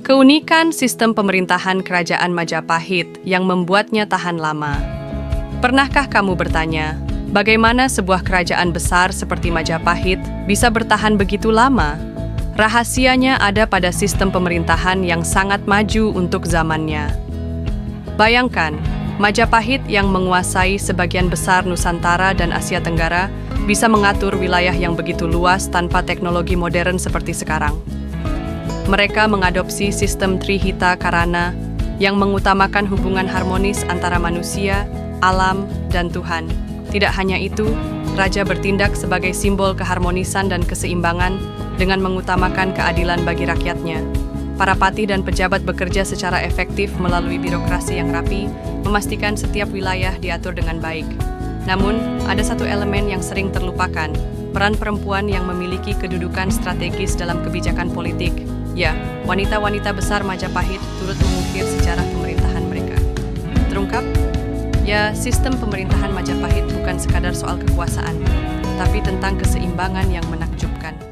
Keunikan sistem pemerintahan Kerajaan Majapahit yang membuatnya tahan lama. Pernahkah kamu bertanya, bagaimana sebuah kerajaan besar seperti Majapahit bisa bertahan begitu lama? Rahasianya ada pada sistem pemerintahan yang sangat maju untuk zamannya. Bayangkan, Majapahit yang menguasai sebagian besar Nusantara dan Asia Tenggara bisa mengatur wilayah yang begitu luas tanpa teknologi modern seperti sekarang. Mereka mengadopsi sistem Trihita Karana yang mengutamakan hubungan harmonis antara manusia, alam, dan Tuhan. Tidak hanya itu, raja bertindak sebagai simbol keharmonisan dan keseimbangan dengan mengutamakan keadilan bagi rakyatnya. Para patih dan pejabat bekerja secara efektif melalui birokrasi yang rapi, memastikan setiap wilayah diatur dengan baik. Namun, ada satu elemen yang sering terlupakan, peran perempuan yang memiliki kedudukan strategis dalam kebijakan politik. Ya, wanita-wanita besar Majapahit turut mengukir sejarah pemerintahan mereka. Terungkap? Ya, sistem pemerintahan Majapahit bukan sekadar soal kekuasaan, tapi tentang keseimbangan yang menakjubkan.